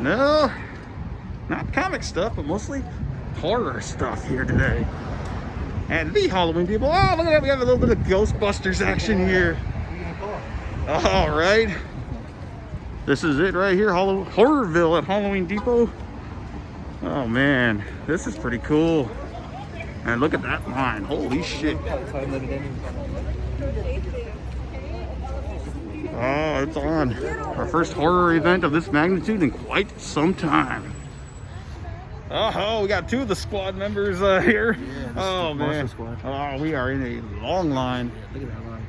No, not comic stuff, but mostly horror stuff here today. And the Halloween people. Oh, look at that. We have a little bit of Ghostbusters action here. All right. This is it right here. Horrorville at Halloween Depot. Oh, man. This is pretty cool. And look at that line. Holy shit. Oh, it's on. Our first horror event of this magnitude in quite some time. Oh, we got two of the squad members here. Yeah, oh, man. Squad. Oh, we are in a long line. Yeah, look at that line.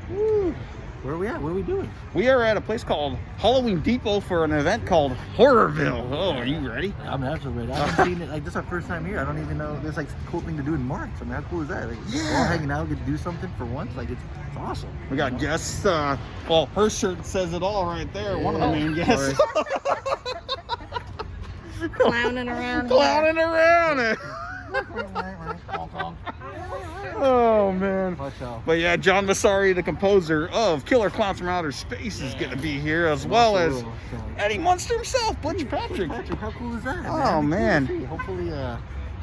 Woo. Where are we at? What are we doing? We are at a place called Halloween Depot for an event called Horrorville. Oh, are you ready? I'm absolutely ready. I haven't seen it. Like, this is our first time here. I don't even know. There's like a cool thing to do in March. I mean, how cool is that? Like, we're all hanging out, get to do something for once. Like, it's awesome. We got guests. Well, her shirt says it all right there. One of the main guests. Clowning around. Clowning around. Oh, man. But yeah, John Massari, the composer of Killer Clowns from Outer Space, is going to be here, as well as Eddie Munster himself, Butch Patrick. How cool is that? Oh, man. Hopefully,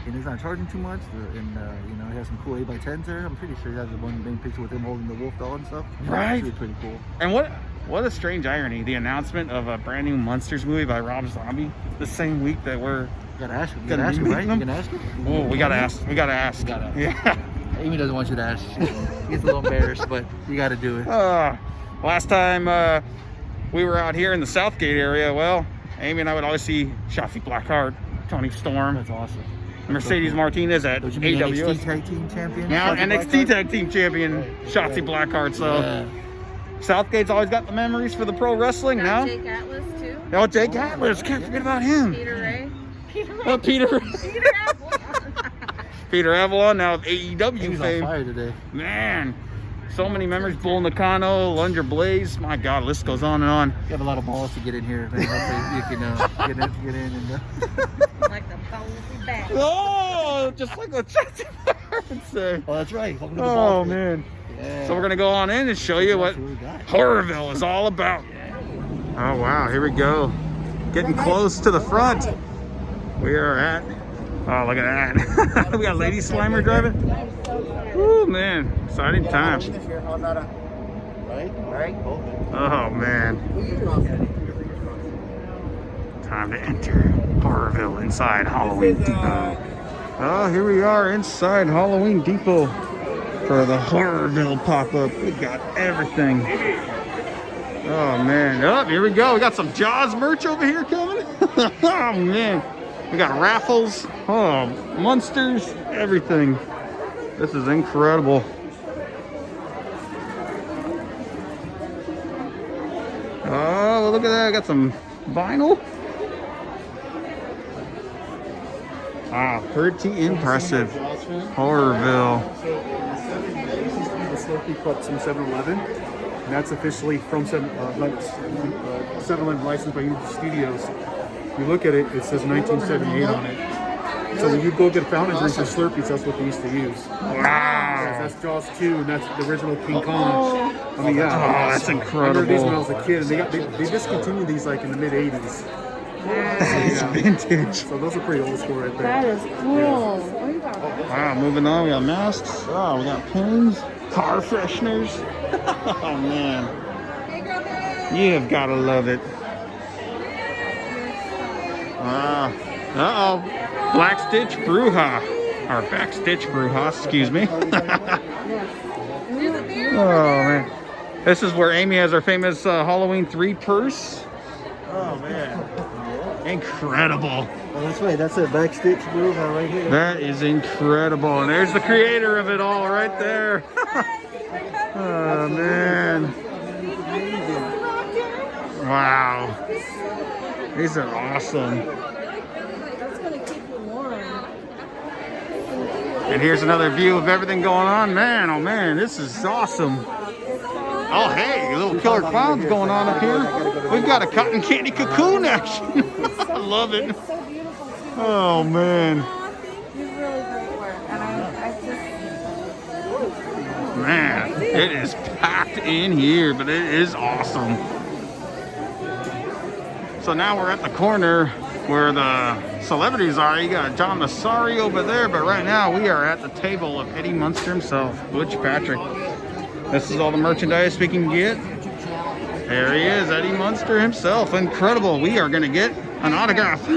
he's not charging too much, and you know, he has some cool 8x10s there. I'm pretty sure he has the one main picture with him holding the wolf doll and stuff. Right. It's really pretty cool. And what a strange irony, the announcement of a brand new Munsters movie by Rob Zombie the same week that we're gotta ask him. You gotta ask him, right? You can ask him. Oh, we gotta ask. We gotta ask. Yeah. Amy doesn't want you to ask. He gets a little embarrassed, but you gotta do it. Last time we were out here in the Southgate area, well, Amy and I would always see Shotzi Blackheart, Tony Storm. That's awesome. Mercedes Martinez at AWS. NXT Tag Team Champion. Now NXT Tag Team Champion, Shotzi Blackheart. So Southgate's always got the memories for the pro wrestling now. Jake Atlas too. Oh, Jake Atlas. Can't forget about him. Peter Ray. Oh, Peter. Peter Avalon. Peter Avalon now with AEW He's fame. on fire today. Man, so many memories. Bull Nakano, Lunger Blaze. My God, list goes on and on. You have a lot of balls to get in here. Man. Hopefully you can get in and. Like the bouncy back. Oh, just like what Shotzi would say. Oh, that's right. Oh, man. Yeah. So we're going to go on in and show you what Horrorville is all about. Oh, wow. Here we go. Getting close to the front. We are at... Oh, look at that. We got Lady Slimer driving. Oh, man. Exciting times. Right? Oh, man. Time to enter Horrorville inside Halloween Depot. Oh, here we are inside Halloween Depot for the Horrorville pop-up. We got everything. Oh, man. Oh, here we go. We got some Jaws merch over here coming. Oh, man. We got raffles. Oh, Munsters. Everything. This is incredible. Oh, look at that. I got some vinyl. Wow, pretty impressive. Horrorville. The Slurpee Cup from 7-Eleven, and that's officially from 7-Eleven licensed by Universal Studios. You look at it, it says 1978 on it. So when you go get fountain drinks or Slurpees, that's what they used to use. Wow. That's Jaws 2, and that's the original King Kong. I mean, yeah. Oh, that's incredible. I remember these when I was a kid, and they discontinued these like in the mid 80s. That's vintage. So those are pretty old school right there. That is cool. Wow, moving on, we got masks. Oh, we got pins, car fresheners. Oh, man. You have got to love it. Uh-oh. Black Stitch Bruja. Or Back Stitch Bruja, excuse me. Oh, man. This is where Amy has her famous Halloween 3 purse. Oh, man. Incredible. Oh, that's right. That's a backstage move right here. That is incredible. And there's the creator of it all right there. Oh, man. Wow. These are awesome. That's going to keep you warm. And here's another view of everything going on. Man, oh, man, this is awesome. Oh, hey, a little Killer Clowns going on up here. We've got a cotton candy cocoon action. I love it. It's so beautiful too. Oh, man. You really great work. And I just... Man, it is packed in here, but it is awesome. So now we're at the corner where the celebrities are. You got John Massari over there, but right now we are at the table of Eddie Munster himself, Butch Patrick. This is all the merchandise we can get. There he is, Eddie Munster himself. Incredible. We are going to get an autograph. Here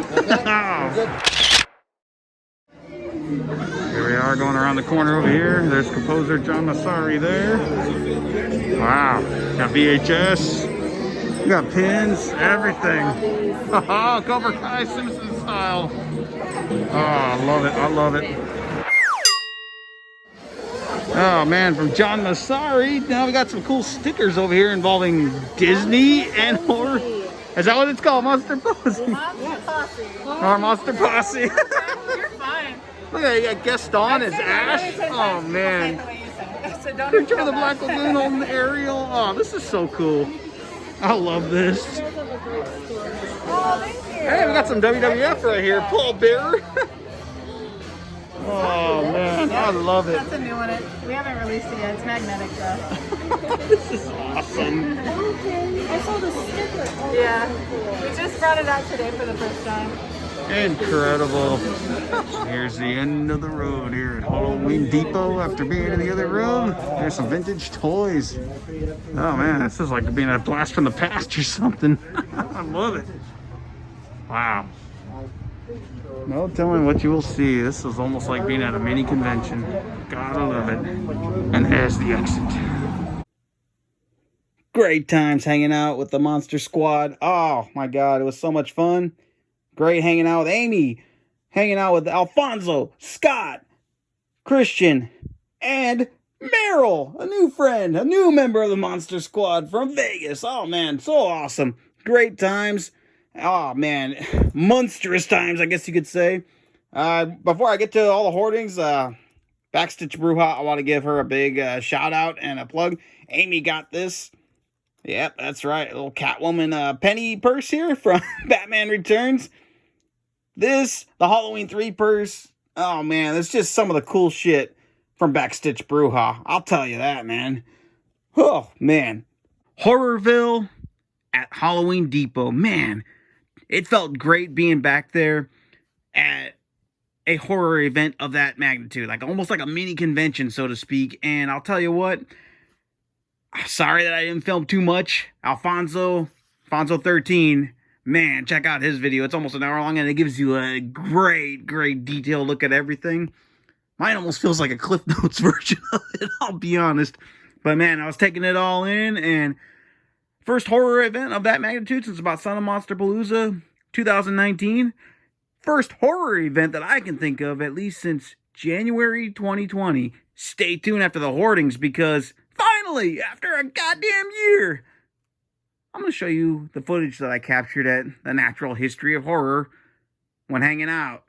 we are going around the corner over here. There's composer John Massari there. Wow. Got VHS. We got pins, everything. Oh, Cobra Kai Simpson style. Oh, I love it. I love it. Oh man, from John Massari. Now we got some cool stickers over here involving Disney and horror. Is that what it's called? Monster Posse? Monster Posse. Or Monster Posse. You're fine. Look at that, you got Gaston as Ash. Oh man. Picture of the Black Lagoon on Ariel. Oh, this is so cool. I love this. Oh, thank you. Hey, we got some WWF right here. Paul Bearer. Oh man, I love it. That's a new one. We haven't released it yet. It's magnetic though. This is awesome. Okay. I saw the sticker. Oh, yeah. We just brought it out today for the first time. Incredible. Here's the end of the road here at Halloween Depot after being in the other room. There's some vintage toys. Oh man, this is like being a blast from the past or something. I love it. Wow. No telling what you will see. This is almost like being at a mini convention. Gotta love it. And there's the exit. Great times hanging out with the Monster Squad. Oh my God, it was so much fun. Great hanging out with Amy, hanging out with Alfonso, Scott, Christian, and Merrill, a new friend, a new member of the Monster Squad from Vegas. Oh man, so awesome. Great times. Oh man, monstrous times, I guess you could say. Before I get to all the hoardings, Backstitch Bruja, I want to give her a big shout out and a plug. Amy got this. Yep, that's right. A little Catwoman penny purse here from Batman Returns. This, the Halloween 3 purse. Oh man, it's just some of the cool shit from Backstitch Bruja. I'll tell you that, man. Oh man. Horrorville at Halloween Depot. Man, it felt great being back there at a horror event of that magnitude. Like almost like a mini convention, so to speak. And I'll tell you what. Sorry that I didn't film too much. Alfonso 13. Man, check out his video. It's almost an hour long and it gives you a great detailed look at everything. Mine almost feels like a Cliff Notes version of it, I'll be honest. But man, I was taking it all in, and first horror event of that magnitude since about Son of Monsterpalooza 2019. First horror event that I can think of, at least since January 2020. Stay tuned after the hoardings, because finally, after a goddamn year, I'm going to show you the footage that I captured at the Natural History of Horror when hanging out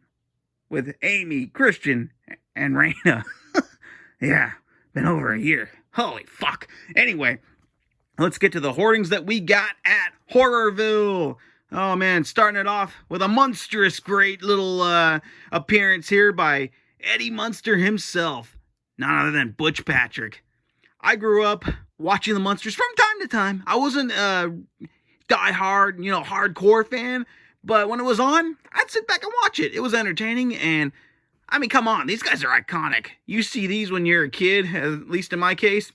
with Amy, Christian, and Raina. Yeah, been over a year. Holy fuck. Anyway, let's get to the hoardings that we got at Horrorville. Oh man, starting it off with a monstrous great little appearance here by Eddie Munster himself. None other than Butch Patrick. I grew up watching the Munsters from time to time. I wasn't a die-hard, hardcore fan, but when it was on, I'd sit back and watch it. It was entertaining, and I mean, come on, these guys are iconic. You see these when you're a kid, at least in my case.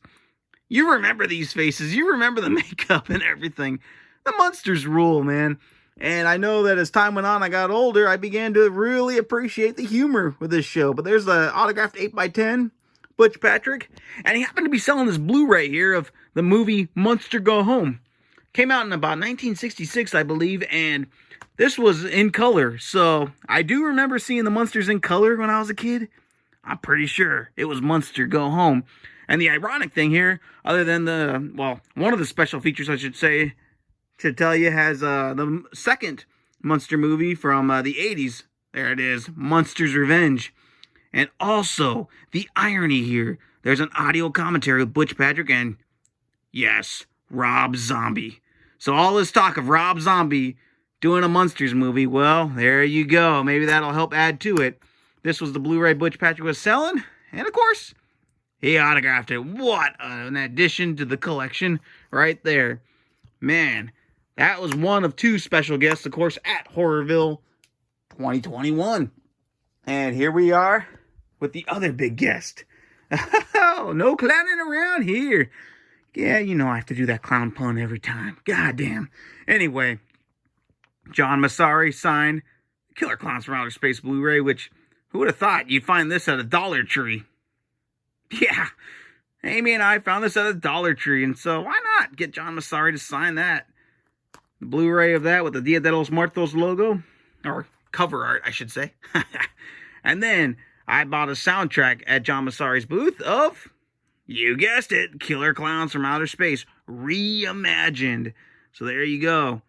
You remember these faces. You remember the makeup and everything. The Munsters rule, man. And I know that as time went on, I got older, I began to really appreciate the humor with this show. But there's the autographed 8x10. Butch Patrick, and he happened to be selling this Blu-ray here of the movie Munster Go Home. Came out in about 1966, I believe, and this was in color, so I do remember seeing the Munsters in color when I was a kid. I'm pretty sure it was Munster Go Home. And the ironic thing here, other than one of the special features, I should say, to tell you, has the second Munster movie from the 80s. There it is, Munster's Revenge. And also, the irony here, there's an audio commentary with Butch Patrick and, yes, Rob Zombie. So all this talk of Rob Zombie doing a Munsters movie, well, there you go. Maybe that'll help add to it. This was the Blu-ray Butch Patrick was selling, and of course, he autographed it. What an addition to the collection right there. Man, That was one of two special guests, of course, at Horrorville 2021. And here we are with the other big guest. Oh, no clowning around here. Yeah, you know I have to do that clown pun every time. God damn. Anyway, John Massari signed Killer Klowns from Outer Space Blu-ray, which, who would have thought you'd find this at a Dollar Tree? Yeah, Amy and I found this at a Dollar Tree, and so why not get John Massari to sign that? The Blu-ray of that with the Dia de los Muertos logo, or cover art, I should say. And then I bought a soundtrack at John Massari's booth of, you guessed it, Killer Klowns from Outer Space, reimagined. So there you go.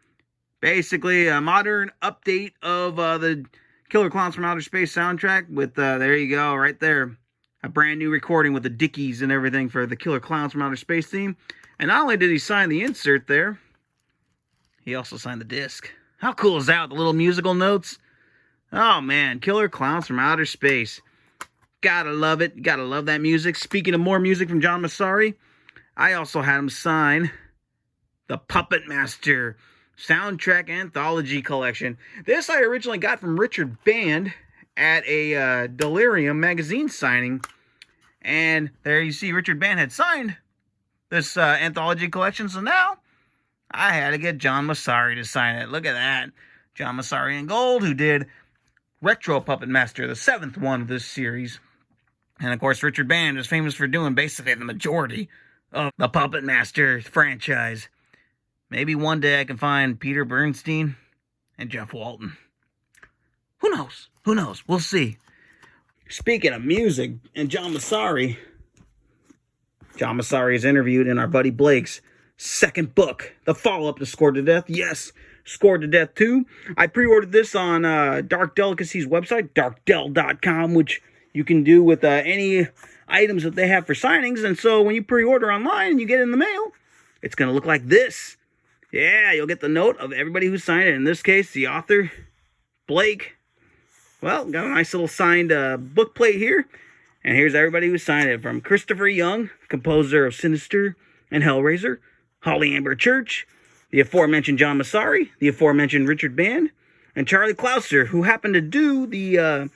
Basically, a modern update of the Killer Klowns from Outer Space soundtrack with, there you go, right there. A brand new recording with the Dickies and everything for the Killer Klowns from Outer Space theme. And not only did he sign the insert there, he also signed the disc. How cool is that with the little musical notes? Oh man, Killer Klowns from Outer Space. Gotta love it. Gotta love that music. Speaking of more music from John Massari, I also had him sign the Puppet Master Soundtrack Anthology Collection. This I originally got from Richard Band at a Delirium magazine signing. And there you see Richard Band had signed this anthology collection. So now I had to get John Massari to sign it. Look at that. John Massari in gold, who did Retro Puppet Master, the 7th one of this series. And of course, Richard Band is famous for doing basically the majority of the Puppet Master franchise. Maybe one day I can find Peter Bernstein and Jeff Walton. Who knows? Who knows? We'll see. Speaking of music and John Massari is interviewed in our buddy Blake's second book, the follow-up to Scored to Death. Yes, Scored to Death 2. I pre-ordered this on Dark Delicacies website, darkdel.com, which you can do with any items that they have for signings. And so when you pre-order online and you get it in the mail, it's going to look like this. Yeah, you'll get the note of everybody who signed it. In this case, the author, Blake. Well, got a nice little signed book plate here. And here's everybody who signed it, from Christopher Young, composer of Sinister and Hellraiser, Holly Amber Church, the aforementioned John Massari, the aforementioned Richard Band, and Charlie Clouser, who happened to do the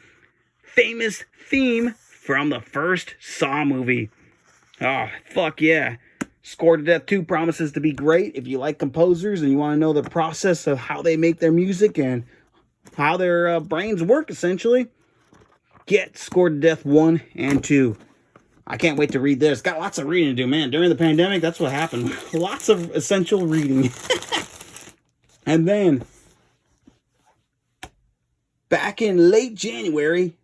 famous theme from the first Saw movie. Oh, fuck yeah. Scored to Death 2 promises to be great. If you like composers and you want to know the process of how they make their music and how their brains work, essentially, get Scored to Death 1 and 2. I can't wait to read this. Got lots of reading to do, man. During the pandemic, that's what happened. Lots of essential reading. And then, back in late January,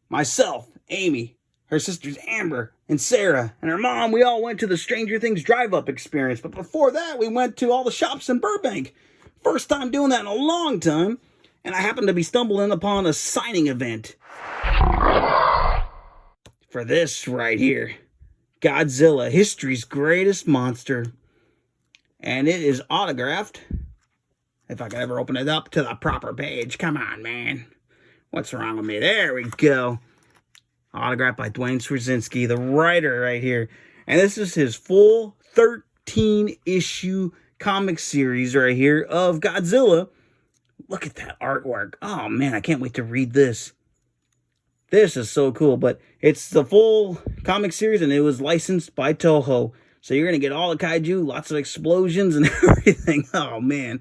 myself, Amy, her sisters Amber and Sarah, and her mom, we all went to the Stranger Things drive-up experience. But before that, we went to all the shops in Burbank. First time doing that in a long time. And I happened to be stumbling upon a signing event for this right here. Godzilla, history's greatest monster. And it is autographed. If I could ever open it up to the proper page. Come on, man. What's wrong with me? There we go. Autographed by Dwayne Swarzynski, the writer right here. And this is his full 13-issue comic series right here of Godzilla. Look at that artwork. Oh, man, I can't wait to read this. This is so cool, but it's the full comic series, and it was licensed by Toho. So you're going to get all the kaiju, lots of explosions and everything. Oh, man.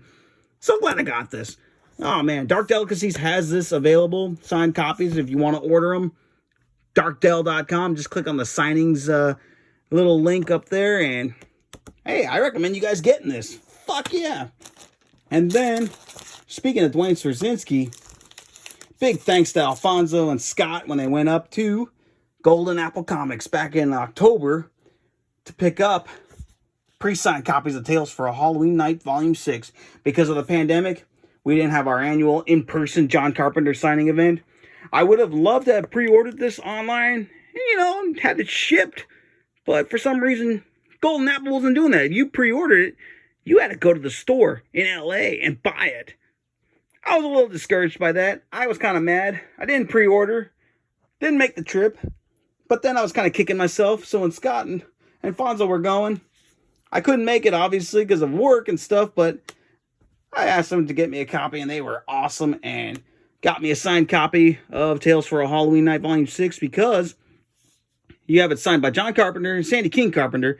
So glad I got this. Oh, man. Dark Delicacies has this available. Signed copies if you want to order them. darkdel.com. Just click on the signings little link up there, and hey, I recommend you guys getting this. Fuck yeah. And then, speaking of Dwayne Swarzynski, big thanks to Alfonso and Scott when they went up to Golden Apple Comics back in October to pick up pre-signed copies of Tales for a Halloween Night Volume 6. Because of the pandemic, we didn't have our annual in-person John Carpenter signing event. I would have loved to have pre-ordered this online, and had it shipped. But for some reason, Golden Apple wasn't doing that. If you pre-ordered it, you had to go to the store in LA and buy it. I was a little discouraged by that. I was kind of mad. I didn't pre-order. Didn't make the trip. But then I was kind of kicking myself. So when Scott and Alfonso were going, I couldn't make it, obviously, because of work and stuff. But I asked them to get me a copy, and they were awesome and got me a signed copy of Tales for a Halloween Night Volume 6 because you have it signed by John Carpenter and Sandy King Carpenter.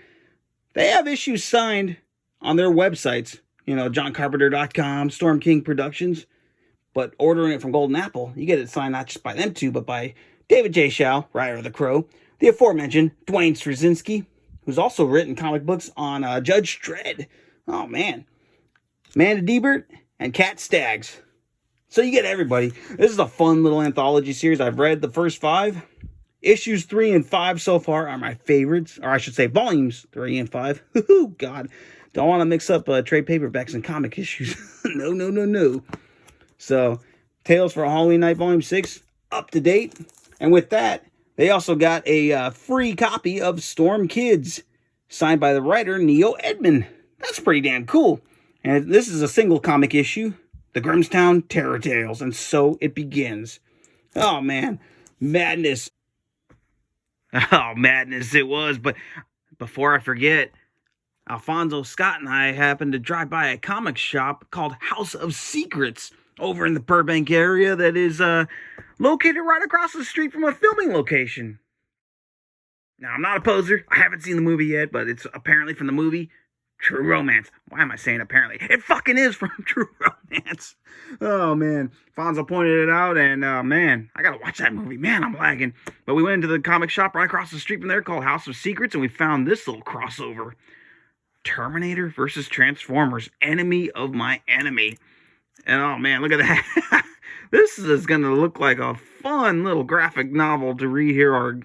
They have issues signed on their websites, you know, johncarpenter.com, Storm King Productions. But ordering it from Golden Apple, you get it signed not just by them two, but by David J. Shaw, writer of The Crow, the aforementioned Dwayne Straczynski, who's also written comic books on Judge Dredd. Oh, man. Amanda Diebert and Kat Staggs. So you get everybody. This is a fun little anthology series. I've read the first 5. Issues 3 and 5 so far are my favorites. Or I should say volumes 3 and 5. Oh, God. Don't want to mix up trade paperbacks and comic issues. No. So, Tales for a Halloween Night Volume 6, up to date. And with that, they also got a free copy of Storm Kids, signed by the writer Neo Edmond. That's pretty damn cool. And this is a single comic issue, The Grimmstown Terror Tales, and so it begins. Oh, man. Madness. Oh, madness it was. But before I forget, Alfonso, Scott, and I happened to drive by a comic shop called House of Secrets over in the Burbank area that is located right across the street from a filming location. Now, I'm not a poser. I haven't seen the movie yet, but it's apparently from the movie True Romance. Why am I saying apparently? It fucking is from True Romance. Oh, man. Fonzo pointed it out, and man, I gotta watch that movie. Man, I'm lagging. But we went into the comic shop right across the street from there called House of Secrets, and we found this little crossover. Terminator versus Transformers, Enemy of My Enemy. And oh man, look at that. This is going to look like a fun little graphic novel to read here, or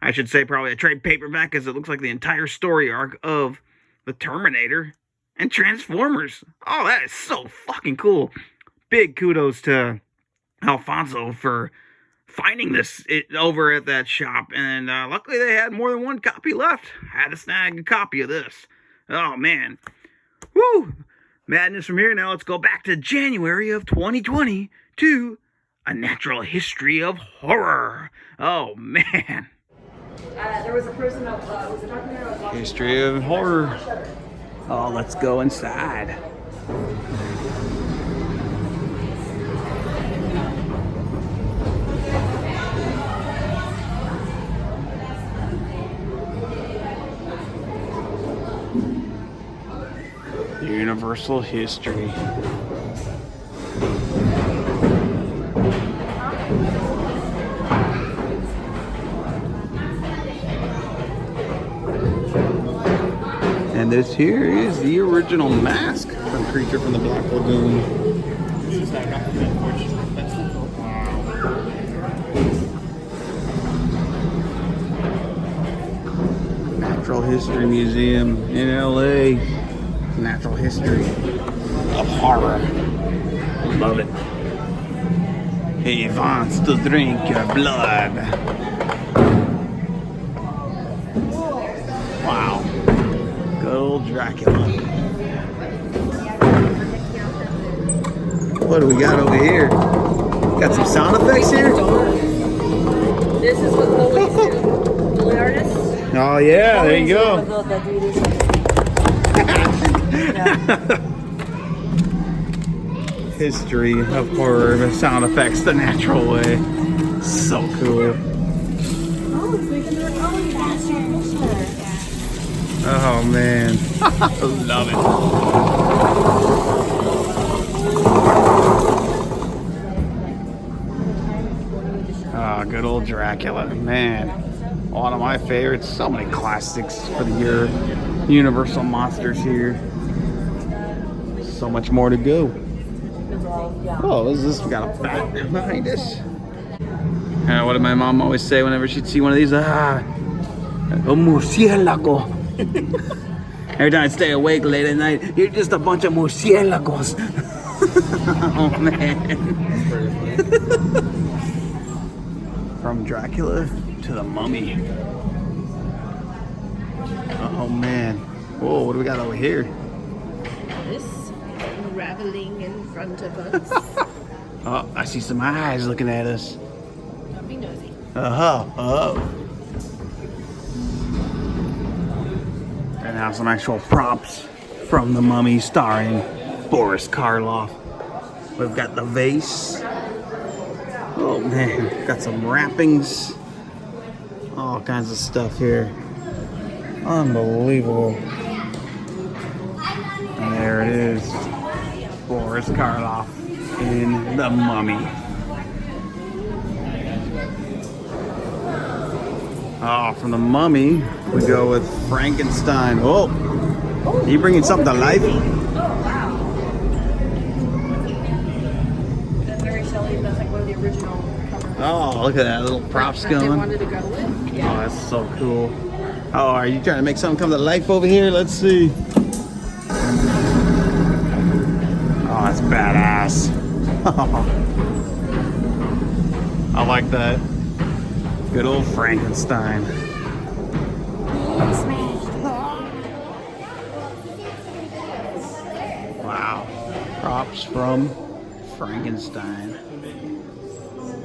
I should say probably a trade paperback, because it looks like the entire story arc of the Terminator and Transformers. Oh, that is so fucking cool. Big kudos to Alfonso for finding this over at that shop, and luckily they had more than one copy left. I had to snag a copy of this. Oh man. Woo! Madness from here. Now let's go back to January of 2020 to A Natural History of Horror. Oh, man. There was a person that was talking about History of Horror. Oh, let's go inside. Universal history. And this here is the original mask from Creature from the Black Lagoon. Natural History Museum in LA. Natural history of horror. Love it. He wants to drink your blood. Wow. Good old Dracula. What do we got over here? Got some sound effects here? This is what Chloe's do. Chloe artists. Oh yeah, there you go. History of horror with sound effects the natural way. So cool. Oh man. Love it. Ah, good old Dracula. Man. One of my favorites. So many classics for the year. Universal monsters here. So much more to go. Oh, what is this? We got a bat behind us. What did my mom always say whenever she'd see one of these? A murciélago. Every time I'd stay awake late at night, you're just a bunch of murciélagos. Oh man. From Dracula to the Mummy. Oh man. Whoa, what do we got over here? This unraveling in front of us. Oh, I see some eyes looking at us. Don't be nosy. And now some actual props from the Mummy starring Boris Karloff. We've got the vase. Oh man, got some wrappings. All kinds of stuff here. Unbelievable. And there it is. Boris Karloff in The Mummy. Oh, from The Mummy, we go with Frankenstein. Oh, are you bringing something to life? Oh, wow. That's very Shelley. That's like one of the original covers. Oh, look at that little props They going. wanted to go with. Oh, that's so cool. Oh, are you trying to make something come to life over here? Let's see. Oh, that's badass. I like that. Good old Frankenstein. Wow. Props from Frankenstein.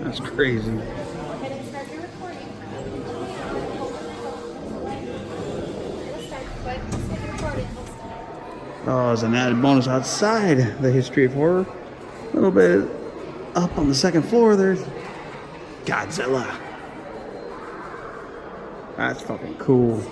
That's crazy. Oh, as an added bonus outside the history of horror, a little bit up on the second floor, there's Godzilla. That's fucking cool.